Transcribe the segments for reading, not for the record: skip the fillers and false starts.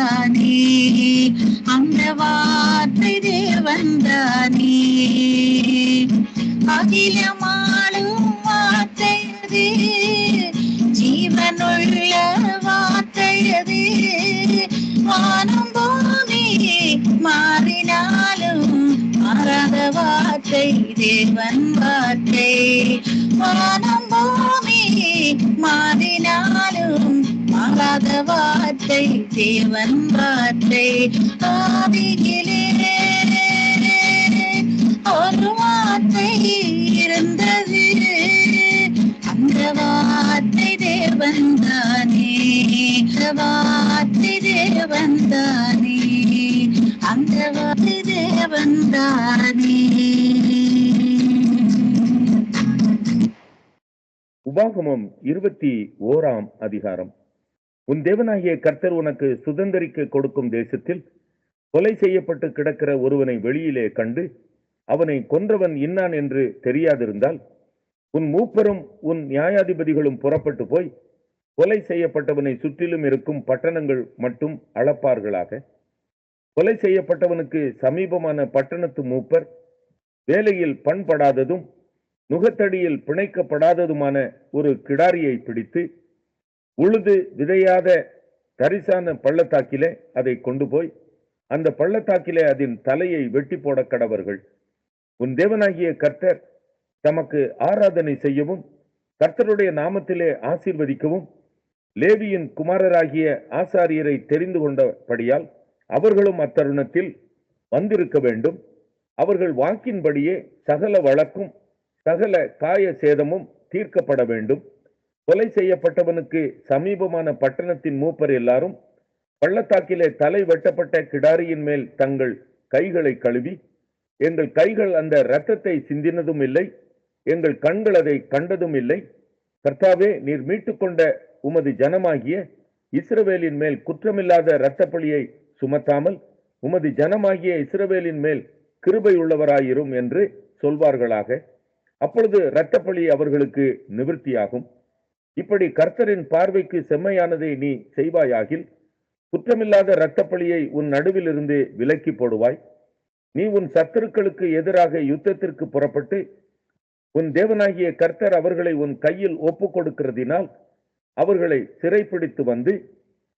தேவன்தானே, அந்த வார்த்தை தேவன்தானே. அகிலமாளும் வார்த்தையது, ஜீவனுள்ள வார்த்தையது. வானம் பூமி மாறினாலும் மாறாத வார்த்தை தேவன் வார்த்தை. வானம் பூமி மாறினாலும் மாறாத வார்த்தை தேவன் வார்த்தை. ஆதியிலே ஒரு வார்த்தை இருந்தது, அந்த வார்த்தை தேவன்தானே, வார்த்தை தேவன்தானே, அந்த வார்த்தை தேவன்தானே. உபாகமம் 21 அதிகாரம். உன் தேவனாகிய கர்த்தர் உனக்கு சுதந்தரிக்க கொடுக்கும் தேசத்தில் கொலை செய்யப்பட்டு கிடக்கிற ஒருவனை வெளியிலே கண்டு அவனை கொன்றவன் இன்னான் என்று தெரியாதிருந்தால், உன் மூப்பரும் உன் நியாயாதிபதிகளும் புறப்பட்டு போய் கொலை செய்யப்பட்டவனை சுற்றிலும் இருக்கும் பட்டணங்கள் மட்டும் அளப்பார்களாக. கொலை செய்யப்பட்டவனுக்கு சமீபமான பட்டணத்து மூப்பர் வேலையில் பண்படாததும் நுகத்தடியில் பிணைக்கப்படாததுமான ஒரு கிடாரியை பிடித்து உழுது விதையாத தரிசான பள்ளத்தாக்கிலே அதை கொண்டு போய் அந்த பள்ளத்தாக்கிலே அதன் தலையை வெட்டி போட கடவர்கள். உன் தேவனாகிய கர்த்தர் தமக்கு ஆராதனை செய்யவும் கர்த்தருடைய நாமத்திலே ஆசீர்வதிக்கவும் லேவியின் குமாரராகிய ஆசாரியரை தெரிந்து கொண்டபடியால் அவர்களும் அத்தருணத்தில் வந்திருக்க வேண்டும். அவர்கள் வாக்கின்படியே சகல வழக்கும் சகல காய சேதமும் தீர்க்கப்பட வேண்டும். கொலை செய்யப்பட்டவனுக்கு சமீபமான பட்டணத்தின் மூப்பர் எல்லாரும் பள்ளத்தாக்கிலே தலை வெட்டப்பட்ட கிடாரியின் மேல் தங்கள் கைகளை கழுவி, எங்கள் கைகள் அந்த இரத்தத்தை சிந்தினதும் இல்லை, எங்கள் கண்கள் அதை கண்டதும் இல்லை. கர்த்தாவே, நீர் மீட்டுக்கொண்ட உமது ஜனமாகிய இஸ்ரவேலின் மேல் குற்றமில்லாத இரத்தப்பழியை சுமத்தாமல் உமது ஜனமாகிய இஸ்ரவேலின் மேல் கிருபை உள்ளவராயிரும் என்று சொல்வார்களாக. அப்பொழுது இரத்தப்பழி அவர்களுக்கு நிவர்த்தியாகும். இப்படி கர்த்தரின் பார்வைக்கு செம்மையானதை நீ செய்வாயாகில் குற்றமில்லாத இரத்தப்பழியை உன் நடுவில் இருந்து விலக்கி போடுவாய். நீ உன் சத்துருக்களுக்கு எதிராக யுத்தத்திற்கு புறப்பட்டு உன் தேவனாகிய கர்த்தர் அவர்களை உன் கையில் ஒப்பு கொடுக்கிறதினால் அவர்களை சிறைப்பிடித்து வந்து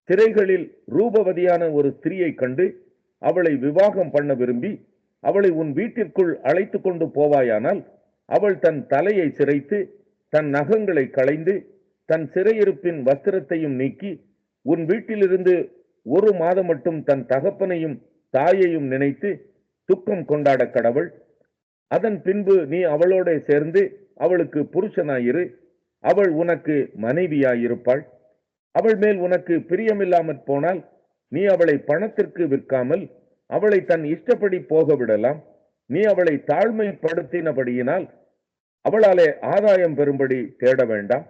சிறைகளில் ரூபவதியான ஒரு ஸ்திரியை கண்டு அவளை விவாகம் பண்ண விரும்பி அவளை உன் வீட்டிற்குள் அழைத்து கொண்டு போவாயானால், அவள் தன் தலையை சிரைத்து தன் நகங்களை களைந்து தன் சிறையிருப்பின் வஸ்திரத்தையும் நீக்கி உன் வீட்டிலிருந்து 1 மாதம் மட்டும் தன் தகப்பனையும் தாயையும் நினைத்து துக்கம் கொண்டாட கடவள். அதன் பின்பு நீ அவளோட சேர்ந்து அவளுக்கு புருஷனாயிரு. அவள் உனக்கு மனைவியாயிருப்பாள். அவள் மேல் உனக்கு பிரியமில்லாமற் போனால் நீ அவளை பணத்திற்கு விற்காமல் அவளை தன் இஷ்டப்படி போக விடலாம். நீ அவளை தாழ்மைப்படுத்தினபடியினால் அவளாலே ஆதாயம் பெறும்படி தேட வேண்டாம்.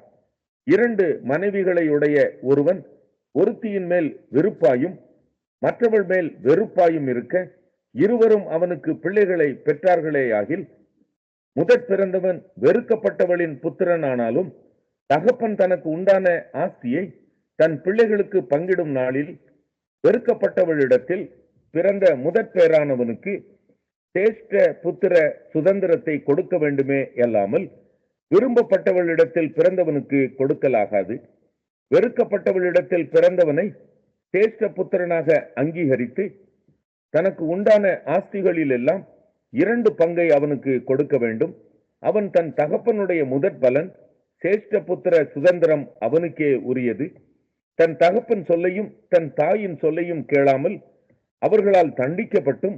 2 மனைவிகளை உடைய ஒருவன் ஒருத்தியின் மேல் விருப்பாயும் மற்றவள் மேல் வெறுப்பாயும் இருக்க இருவரும் அவனுக்கு பிள்ளைகளை பெற்றார்களேயாகில், முதற் பிறந்தவன் வெறுக்கப்பட்டவளின் புத்திரனானாலும் தகப்பன் தனக்கு உண்டான ஆஸ்தியை தன் பிள்ளைகளுக்கு பங்கிடும் நாளில் வெறுக்கப்பட்டவளிடத்தில் பிறந்த முதற் பேரானவனுக்கு சேஷ்ட புத்திர சுதந்திரத்தை கொடுக்க வேண்டுமே அல்லாமல் விரும்பப்பட்டவளிடத்தில் பிறந்தவனுக்கு கொடுக்கலாகாது. வெறுக்கப்பட்டவளிடத்தில் பிறந்தவனை சேஷ்ட புத்திரனாக அங்கீகரித்து தனக்கு உண்டான ஆஸ்திகளில் எல்லாம் 2 பங்கை அவனுக்கு கொடுக்க வேண்டும். அவன் தன் தகப்பனுடைய முதற் பலன் சேஷ்ட புத்திர சுதந்திரம் அவனுக்கே உரியது. தன் தகப்பன் சொல்லையும் தன் தாயின் சொல்லையும் கேளாமல் அவர்களால் தண்டிக்கப்பட்டும்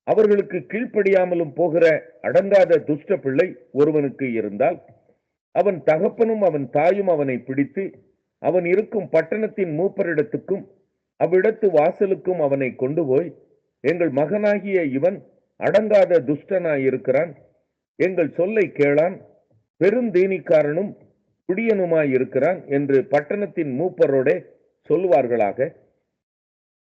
அவர்களுக்கு கீழ்ப்படியாமலும் போகிற அடங்காத துஷ்ட பிள்ளை ஒருவனுக்கு இருந்தால், அவன் தகப்பனும் அவன் தாயும் அவனை பிடித்து அவன் இருக்கும் பட்டணத்தின் மூப்பரிடத்துக்கும் அவ்விடத்து வாசலுக்கும் அவனை கொண்டு போய், எங்கள் மகனாகிய இவன் அடங்காத துஷ்டனாயிருக்கிறான், எங்கள் சொல்லை கேளான், பெருந்தீனிக்காரனும் குடியனுமாயிருக்கிறான் என்று பட்டணத்தின் மூப்பரோட சொல்வார்களாக.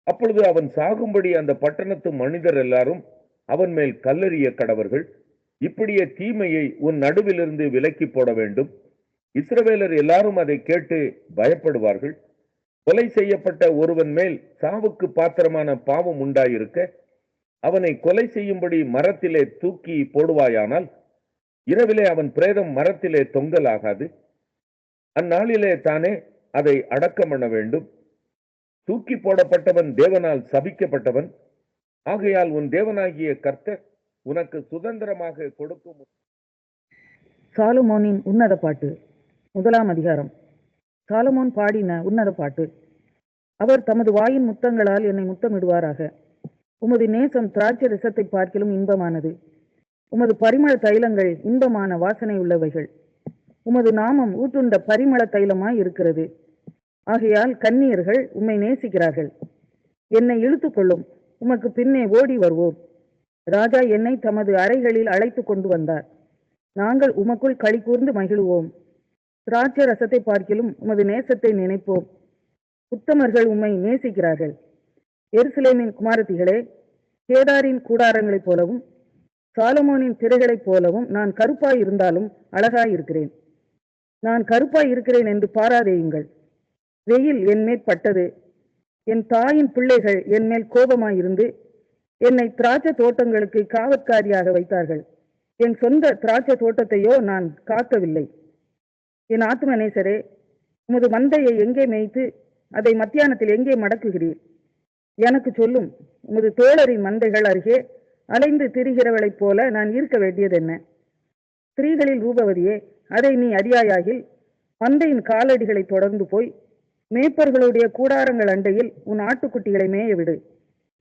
அப்பொழுது அவன் சாகும்படி அந்த பட்டணத்து மனிதர் எல்லாரும் அவன் மேல் கல்லெறிய கடவர்கள். இப்படியே தீமையை உன் நடுவிலிருந்து விலக்கி போட வேண்டும். இஸ்ரவேலர் எல்லாரும் அதை கேட்டு பயப்படுவார்கள். கொலை செய்யப்பட்ட ஒருவன் மேல் சாவுக்கு பாத்திரமான பாவம் உண்டாயிருக்க அவனை கொலை செய்யும்படி மரத்திலே தூக்கி போடுவாயானால் இரவிலே அவன் பிரேதம் மரத்திலே தொங்கலாகாது. அந்நாளிலே தானே அதை அடக்கம் பண்ண வேண்டும். தூக்கி போடப்பட்டவன் தேவனால் சபிக்கப்பட்டவன். ஆகையால் உன் தேவனாகிய கர்த்தர் உனக்கு சுதந்திரமாக கொடுக்கும். சாலமோனின் உன்னத பாட்டு. 1 அதிகாரம். சாலமோன் பாடின உன்னத பாட்டு. அவர் தமது வாயின் முத்தங்களால் என்னை முத்தமிடுவாராக. உமது நேசம் திராட்சை ரசத்தை பார்க்கிலும் இன்பமானது. உமது பரிமள தைலங்கள் இன்பமான வாசனை உள்ளவைகள். உமது நாமம் ஊற்றுண்ட பரிமள தைலமாய் இருக்கிறது. ஆகையால் கன்னியர்கள் உம்மை நேசிக்கிறார்கள். என்னை இழுத்து கொள்ளும், உமக்கு பின்னே ஓடி வருவோம். ராஜா என்னை தமது அறைகளில் அழைத்து கொண்டு வந்தார். நாங்கள் உமக்குள் களி கூர்ந்து மகிழுவோம். திராட்சை ரசத்தை பார்க்கிலும் உமது நேசத்தை நினைப்போம். உத்தமர்கள் உம்மை நேசிக்கிறார்கள். எருசலேமின் குமாரத்திகளே, கேதாரின் கூடாரங்களைப் போலவும் சாலமோனின் திரைகளைப் போலவும் நான் கருப்பாய் இருந்தாலும் அழகாய் இருக்கிறேன். நான் காய் இருக்கிறேன் என்று பாராதேயுங்கள். வெயில் என் மேல் பட்டது. என் தாயின் பிள்ளைகள் என் மேல் கோபமாயிருந்து என்னை திராட்சை தோட்டங்களுக்கு காவற்காரியாக வைத்தார்கள். என் சொந்த திராட்சை தோட்டத்தையோ நான் காக்கவில்லை. என் ஆத்ம நேசரே, உமது மந்தையை எங்கே மேய்த்து அதை மத்தியானத்தில் எங்கே மடக்குகிறீர்? எனக்கு சொல்லும். உமது தோழரின் மந்தைகள் அருகே அலைந்து திரிகிறவளைப் போல நான் இருக்க வேண்டியது என்ன? ஸ்திரீகளில் ரூபவதியே, அதை நீ அறியாயாகில் மந்தையின் காலடிகளை தொடர்ந்து போய் மேய்ப்பர்களுடைய கூடாரங்கள் அண்டையில் உன் ஆட்டுக்குட்டிகளை மேய விடு.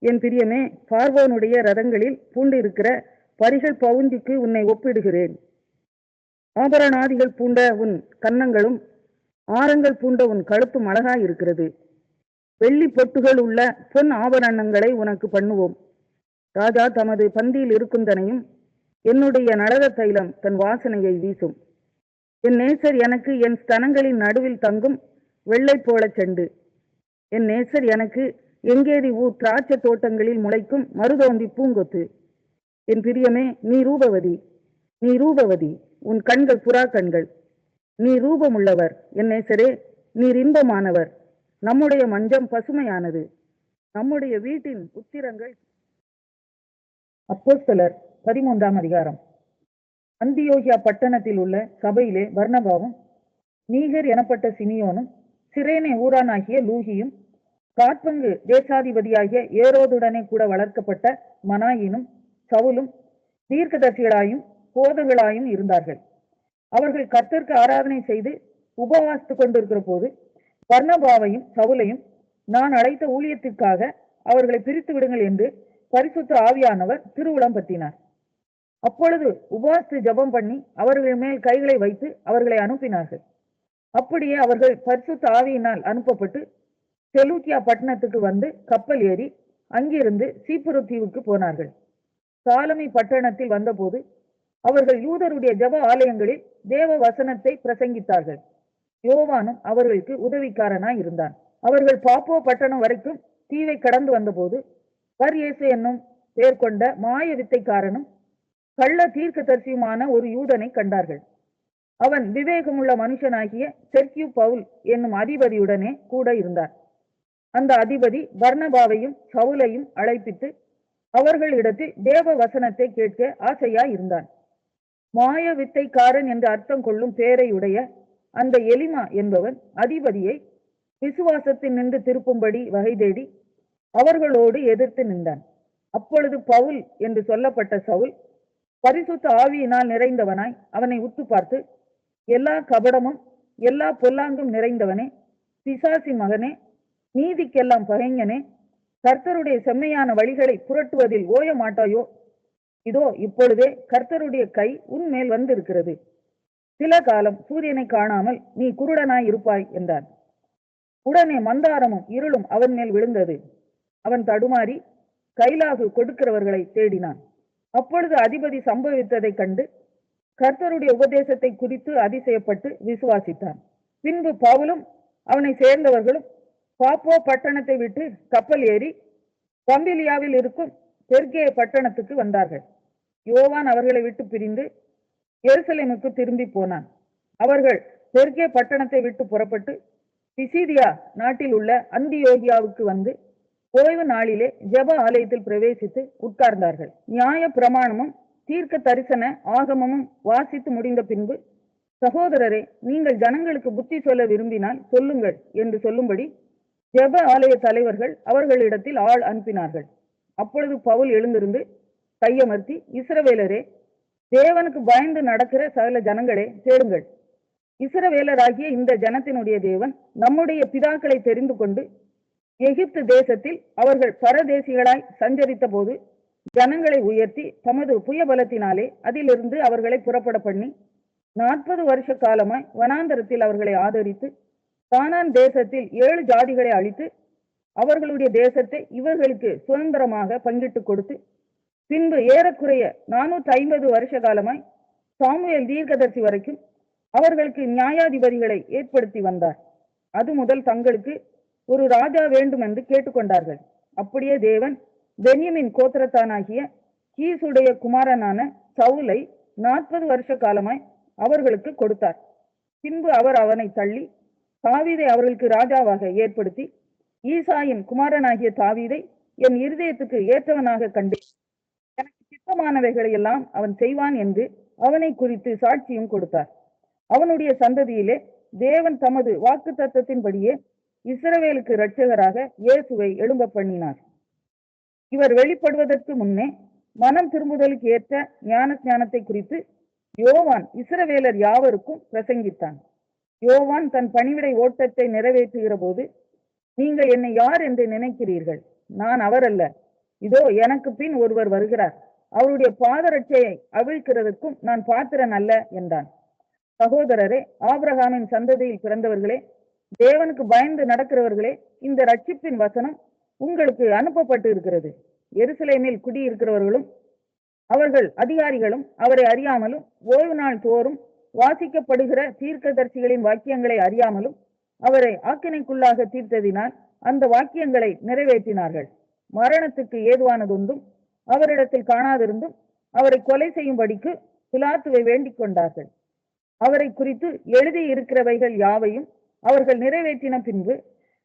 என் பிரியமே, பார்வோனுடைய ரதங்களில் பூண்டு இருக்கிற பரிகள் பவுந்திக்கு உன்னை ஒப்பிடுகிறேன். ஆபரணாதிகள் பூண்ட உன் கன்னங்களும் ஆரங்கள் பூண்ட உன் கழுத்தும் அழகாய் இருக்கிறது. வெள்ளி பொட்டுகள் உள்ள பொன் ஆபரணங்களை உனக்கு பண்ணுவோம். ராஜா தமது பந்தியில் இருக்குந்தனையும் என்னுடைய நரக தைலம் தன் வாசனையை வீசும். என் நேசர் எனக்கு என் ஸ்தனங்களின் நடுவில் தங்கும் வெள்ளை போல செண்டு. என் நேசர் எனக்கு எங்கேதி ஊர் திராட்சை தோட்டங்களில் முளைக்கும் மருதோந்தி பூங்கொத்து. என் பிரியமே, நீ ரூபவதி, நீ ரூபவதி, உன் கண்கள் புறா கண்கள். நீ ரூபமுள்ளவர். என் நேசரே, நீர் இன்பமானவர். நம்முடைய மஞ்சம் பசுமையானது, நம்முடைய வீட்டின் உத்திரங்கள். அப்போஸ்தலர் 13 அதிகாரம். அந்தியோகியா பட்டணத்தில் உள்ள சபையிலே பர்னபாவும் நீகர் எனப்பட்ட சிமியோனும் சிரேனே ஊரானாகிய லூகியும் காற்பங்கு தேசாதிபதியாகிய ஏரோதுடனே கூட வளர்க்கப்பட்ட மனாயினும் சவுலும் தீர்க்கதரிசிகளாயும் போதகளாயும் இருந்தார்கள். அவர்கள் கர்த்தருக்கு ஆராதனை செய்து உபவாசித்து கொண்டிருக்கிற போது பர்னபாவையும் சவுலையும் நான் அழைத்த ஊழியத்திற்காக அவர்களை பிரித்து விடுங்கள் என்று பரிசுத்த ஆவியானவர் திருவுளம் பற்றினார். அப்பொழுது உபவாசித்து ஜெபம் பண்ணி அவர்கள் மேல் கைகளை வைத்து அவர்களை அனுப்பினார்கள். அப்படியே அவர்கள் பரிசுத்த ஆவியினால் அனுப்பப்பட்டு செலூக்கியா பட்டணத்துக்கு வந்து கப்பல் ஏறி அங்கிருந்து சீப்புரு தீவுக்கு போனார்கள். சாலமி பட்டணத்தில் வந்தபோது அவர்கள் யூதருடைய ஜெப ஆலயங்களில் தேவ வசனத்தை பிரசங்கித்தார்கள். யோவானும் அவர்களுக்கு உதவிக்காரனாய் இருந்தான். அவர்கள் பாப்போ பட்டணம் வரைக்கும் தீவை கடந்து வந்தபோது பர்யேசு என்னும் பெயர் கொண்ட மாய வித்தைக்காரனும் கள்ள தீர்க்கதரிசியுமான ஒரு யூதனை கண்டார்கள். அவன் விவேகமுள்ள மனுஷனாகிய செர்கியு பவுல் என்னும் அதிபதியுடனே கூட இருந்தார். அந்த அதிபதி பர்னபாவையும் சவுலையும் அழைப்பித்து அவர்களிடத்தில் தேவ வசனத்தை கேட்க ஆசையாய் இருந்தான். மாய வித்தைக்காரன் என்று அர்த்தம் கொள்ளும் பேரையுடைய அந்த எலிமா என்பவன் அதிபதியை விசுவாசத்தில் நின்று திருப்பும்படி வகை தேடி அவர்களோடு எதிர்த்து நின்றான். அப்பொழுது பவுல் என்று சொல்லப்பட்ட சவுல் பரிசுத்த ஆவியினால் நிறைந்தவனாய் அவனை உத்து பார்த்து, எல்லா கபடமும் எல்லா பொல்லாங்கும் நிறைந்தவனே, பிசாசி மகனே, நீதிக்கெல்லாம் பகைஞனே, கர்த்தருடைய செம்மையான வழிகளை புரட்டுவதில் ஓய மாட்டாயோ? இதோ இப்பொழுதே கர்த்தருடைய கை உன் மேல் வந்திருக்கிறது. சில காலம் சூரியனை காணாமல் நீ குருடனாய் இருப்பாய் என்றான். உடனே மந்தாரமும் இருளும் அவன் மேல் விழுந்தது. அவன் தடுமாறி கைலாகு கொடுக்கிறவர்களை தேடினான். அப்பொழுது அதிபதி சம்பவித்ததை கண்டு கர்த்தருடைய உபதேசத்தை குறித்து அதிசயப்பட்டு விசுவாசித்தான். பின்பு பவுலும் அவனை சேர்ந்தவர்களும் பாப்போ பட்டணத்தை விட்டு கப்பல் ஏறி பம்பிலியாவில் இருக்கும் பெர்கே பட்டணத்துக்கு வந்தார்கள். யோவான் அவர்களை விட்டு பிரிந்து எருசலேமுக்கு திரும்பி போனான். அவர்கள் பெர்கே பட்டணத்தை விட்டு புறப்பட்டு பிசிதியா நாட்டில் உள்ள அந்தியோகியாவுக்கு வந்து ஓய்வு நாளிலே ஜெப ஆலயத்தில் பிரவேசித்து உட்கார்ந்தார்கள். நியாய பிரமாணமும் தீர்க்க தரிசன ஆகமமும் வாசித்து முடிந்த பின்பு, சகோதரரே, நீங்கள் ஜனங்களுக்கு புத்தி சொல்ல விரும்பினால் சொல்லுங்கள் என்று சொல்லும்படி ஜெப ஆலய தலைவர்கள் அவர்களிடத்தில் ஆள் அனுப்பினார்கள். அப்பொழுது பவுல் எழுந்திருந்து கையமர்த்தி, இஸ்ரவேலரே, தேவனுக்கு பயந்து நடக்கிற சகல ஜனங்களே கேளுங்கள். இஸ்ரவேலராகிய இந்த ஜனத்தினுடைய தேவன் நம்முடைய பிதாக்களை தெரிந்து கொண்டு எகிப்து தேசத்தில் அவர்கள் பரதேசிகளாய் சஞ்சரித்த போது ஜனங்களை உயர்த்தி தமது புயபலத்தினாலே அதிலிருந்து அவர்களை புறப்பட பண்ணி 40 வருஷ காலமாய் வனாந்தரத்தில் அவர்களை ஆதரித்து கானான் தேசத்தில் 7 ஜாதிகளை அழித்து அவர்களுடைய தேசத்தை இவர்களுக்கு சுதந்திரமாக பங்கிட்டு கொடுத்து பின்பு ஏறக்குறைய 450 வருஷ காலமாய் சாமுவேல் தீர்க்கதரிசி வரைக்கும் அவர்களுக்கு நியாயாதிபதிகளை ஏற்படுத்தி வந்தார். அது முதல் தங்களுக்கு ஒரு ராஜா வேண்டும் என்று கேட்டுக்கொண்டார்கள். அப்படியே தேவன் பென்யமின் கோத்திரத்தானாகிய கீசுடைய குமாரனான சவுலை 40 வருஷ காலமாய் அவர்களுக்கு கொடுத்தார். பின்பு அவர் அவனை தள்ளி தாவீதை அவர்களுக்கு ராஜாவாக ஏற்படுத்தி, ஈசாயின் குமாரனாகிய தாவீதை என் இருதயத்துக்கு ஏற்றவனாக கண்டேன், எனக்கு சித்தமானவைகளை எல்லாம் அவன் செய்வான் என்று அவனை குறித்து சாட்சியும் கொடுத்தார். அவனுடைய சந்ததியிலே தேவன் தமது வாக்கு தத்தத்தின்படியே இஸ்ரவேலுக்கு இரட்சகராக இயேசுவை எழும்ப பண்ணினார். இவர் வெளிப்படுவதற்கு முன்னே மனம் திரும்புதலுக்கு ஏற்ற ஞானத்தை குறித்து யோவான் இஸ்ரவேலர் யாவருக்கும் பிரசங்கித்தான். யோவான் தன் பணிவிடை ஓட்டத்தை நிறைவேற்றுகிற போது, நீங்கள் என்னை யார் என்று நினைக்கிறீர்கள்? நான் அவர் அல்ல, இதோ எனக்கு பின் ஒருவர் வருகிறார், அவருடைய பாதரட்சையை அவிழ்க்கிறதற்கும் நான் பாத்திரன் அல்ல என்றான். சகோதரரே, ஆபிரகாமின் சந்ததியில் பிறந்தவர்களே, தேவனுக்கு பயந்து நடக்கிறவர்களே, இந்த ரட்சிப்பின் வசனம் உங்களுக்கு அனுப்பப்பட்டு இருக்கிறது. எருசலேமில் குடியிருக்கிறவர்களும் அவர்கள் அதிகாரிகளும் அவரை அறியாமலும் ஓய்வு நாள் தோறும் வாசிக்கப்படுகிற தீர்க்கதரிசிகளின் வாக்கியங்களை அறியாமலும் அவரை ஆக்கினைக்குள்ளாக தீர்த்ததினால் அந்த வாக்கியங்களை நிறைவேற்றினார்கள். மரணத்துக்கு ஏதுவானதொன்றும் அவரிடத்தில் காணாதிருந்தும் அவரை கொலை செய்யும்படிக்கு பிலாத்துவை வேண்டிக் கொண்டார்கள். அவரை குறித்து எழுதி இருக்கிறவைகள் யாவையும் அவர்கள் நிறைவேற்றின பின்பு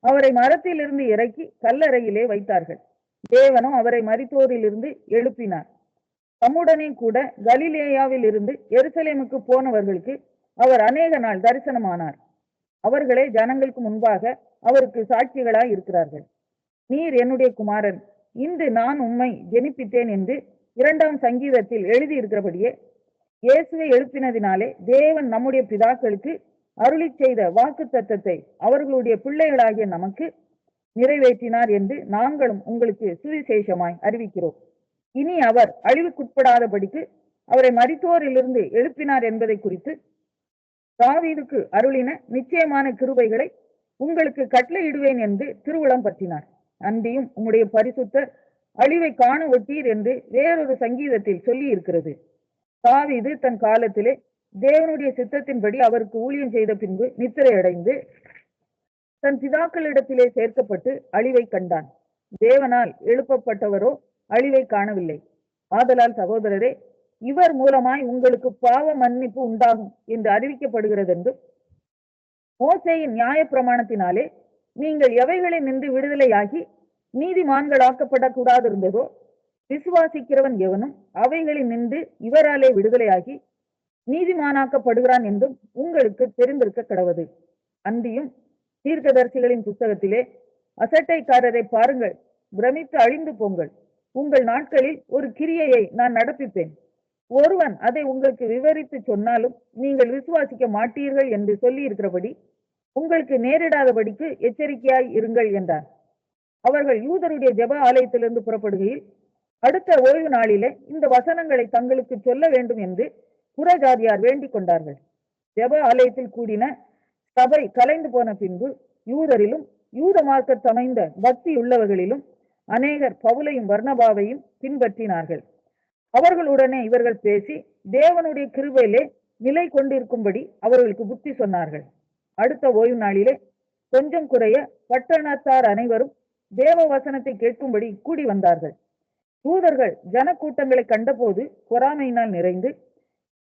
அவரை மரத்திலிருந்து இறக்கி கல்லறையிலே வைத்தார்கள். தேவனோ அவரை மரித்தோரிலிருந்து எழுப்பினார். தம்முடனே கூட கலிலேயாவில் இருந்து எருசலேமுக்கு போனவர்களுக்கு அவர் அநேக நாள் தரிசனமானார். அவர்களே ஜனங்களுக்கு முன்பாக அவருக்கு சாட்சிகளாய் இருக்கிறார்கள். நீர் என்னுடைய குமாரன், இன்று நான் உம்மை ஜெனிப்பித்தேன் என்று 2ஆம் சங்கீதத்தில் எழுதியிருக்கிறபடியே இயேசுவை எழுப்பினதினாலே தேவன் நம்முடைய பிதாக்களுக்கு அருளி செய்த வாக்கு தத்தத்தை அவர்களுடைய பிள்ளைகளாகிய நமக்கு நிறைவேற்றினார் என்று நாங்களும் உங்களுக்கு சுவிசேஷமாய் அறிவிக்கிறோம். இனி அவர் அழிவுக்குட்படாதபடிக்கு அவரை மரித்தோரிலிருந்து எழுப்பினார் என்பதை குறித்து தாவீதுக்கு அருளின நிச்சயமான கிருபைகளை உங்களுக்கு கட்டளையிடுவேன் என்று திருவுளம் பற்றினார். அன்றியும் உம்முடைய பரிசுத்தர் அழிவை காண ஒட்டீர் என்று வேறொரு சங்கீதத்தில் சொல்லி இருக்கிறது. தாவீது தன் காலத்திலே தேவனுடைய சித்தத்தின்படி அவருக்கு ஊழியம் செய்த பின்பு நித்திரை அடைந்து தன் பிதாக்களிடத்திலே சேர்க்கப்பட்டு அழிவை கண்டான். தேவனால் எழுப்பப்பட்டவரோ அழிவை காணவில்லை. ஆதலால் சகோதரரே, இவர் மூலமாய் உங்களுக்கு பாவ மன்னிப்பு உண்டாகும் என்று அறிவிக்கப்படுகிறது என்றும், மோசேயின் நியாய பிரமாணத்தினாலே நீங்கள் எவைகளை நின்று விடுதலையாகி நீதிமான்களாக்கப்படக்கூடாது இருந்ததோ, விசுவாசிக்கிறவன் எவனும் அவைகளில் நின்று இவராலே விடுதலையாகி நீதிமானாக்கப்படுகிறான் என்றும் உங்களுக்கு தெரிந்திருக்க கடவது. அன்றியும் தீர்க்கதரிசிகளின் புத்தகத்திலே அசட்டைக்காரரை பாருங்கள், பிரமித்து அழிந்து போங்கள், உங்கள் நாட்களில் ஒரு கிரியையை நான் நடப்பிப்பேன், ஒருவன் அதை உங்களுக்கு விவரித்து சொன்னாலும் நீங்கள் விசுவாசிக்க மாட்டீர்கள் என்று சொல்லி இருக்கிறபடி உங்களுக்கு நேரிடாதபடிக்கு எச்சரிக்கையாய் இருங்கள் என்றார். அவர்கள் யூதருடைய ஜெப ஆலயத்திலிருந்து புறப்படுகையில் அடுத்த ஓய்வு நாளிலே இந்த வசனங்களை தங்களுக்கு சொல்ல வேண்டும் என்று புறஜாதியார் வேண்டிக் கொண்டார்கள். ஜெப ஆலயத்தில் கூடின சபை கலைந்து போன பின்பு யூதரிலும் யூத மார்க்கத் அமைந்த பக்தி உள்ளவர்களிலும் அநேகர் பவுலையும் பர்னபாவையும் பின்பற்றினார்கள். அவர்களுடனே இவர்கள் பேசி தேவனுடைய கிருபையிலே நிலை கொண்டிருக்கும்படி அவர்களுக்கு புத்தி சொன்னார்கள். அடுத்த ஓய்வு நாளிலே கொஞ்சம் குறைய பட்டணத்தார் அனைவரும் தேவ வசனத்தை கேட்கும்படி கூடி வந்தார்கள். தூதர்கள் ஜனக்கூட்டங்களை கண்டபோது பொறாமையினால் நிறைந்து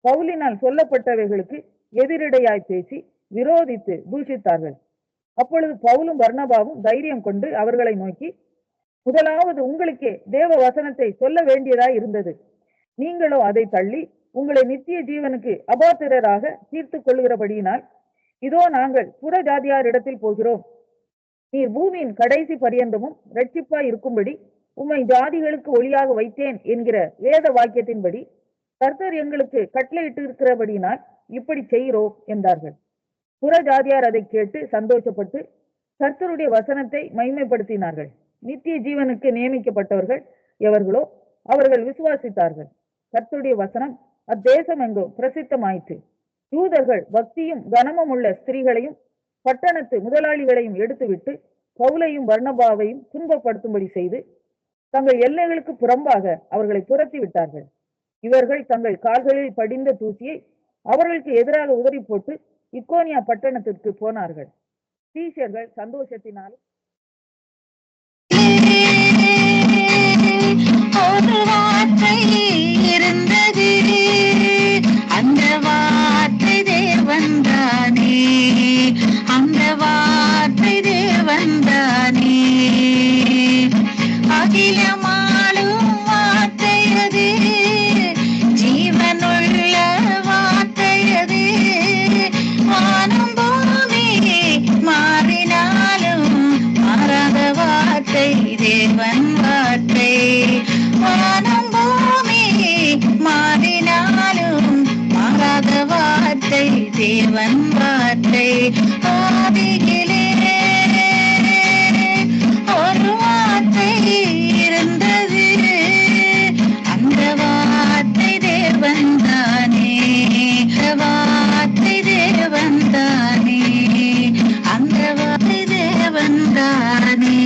பவுலினால் சொல்லப்பட்டவைகளுக்கு எதிரிடையாய் பேசி விரோதித்து தூஷித்தார்கள். அப்பொழுது பவுலும் பர்னபாவும் தைரியம் கொண்டு அவர்களை நோக்கி, முதலாவது உங்களுக்கே தேவ வசனத்தை சொல்ல வேண்டியதாய் இருந்தது. நீங்களோ அதை தள்ளி உங்களை நித்திய ஜீவனுக்கு அபாத்திரராக தீர்த்து கொள்கிறபடியினால் இதோ நாங்கள் புற ஜாதியாரிடத்தில் போகிறோம். நீர் பூமியின் கடைசி பரியந்தமும் இரட்சிப்பாய் இருக்கும்படி உம்மை ஜாதிகளுக்கு ஒளியாக வைத்தேன் என்கிற வேத வாக்கியத்தின்படி கர்த்தர் எங்களுக்கு கட்டளையிட்டு இருக்கிறபடியினால் இப்படி செய்கிறோம் என்றார்கள். புற ஜாதியார் அதை கேட்டு சந்தோஷப்பட்டு கர்த்தருடைய வசனத்தை மகிமைப்படுத்தினார்கள். நித்திய ஜீவனுக்கு நியமிக்கப்பட்டவர்கள் எவர்களோ அவர்கள் விசுவாசித்தார்கள். கர்த்தருடைய வசனம் அத்தேசம் எங்கும் பிரசித்தமாயிற்று. யூதர்கள் பக்தியும் கனமும் உள்ள ஸ்திரீகளையும் பட்டணத்து முதலாளிகளையும் எடுத்துவிட்டு பவுலையும் பர்னபாவையும் துன்பப்படுத்தும்படி செய்து தங்கள் எல்லைகளுக்கு புறம்பாக அவர்களை துரத்தி விட்டார்கள். இவர்கள் தங்கள் கால்களில் படிந்த தூசியை அவர்களுக்கு எதிராக உதறி போட்டு இக்கோனியா பட்டணத்திற்கு போனார்கள். சீஷர்கள் சந்தோஷத்தினால் ஒரு வார்த்தை இருந்தது, அந்த வார்த்தை தேவன்தானே, அந்த வார்த்தை தேவன்தானே. அகிலமாளும் வார்த்தையது, ஜீவனுள்ள வார்த்தையது. வானம் பூமி மாறினாலும் மாறாத வார்த்தை தேவன் வார்த்தை. வானம் பூமி மாறினாலும் மாறாத வார்த்தை தேவன் வார்த்தை. ஆதியிலே ஒரு வார்த்தை இருந்தது, அந்த வார்த்தை தேவன்தானே, வார்த்தை தேவன்தானே, அந்த வார்த்தை தேவன்தானே.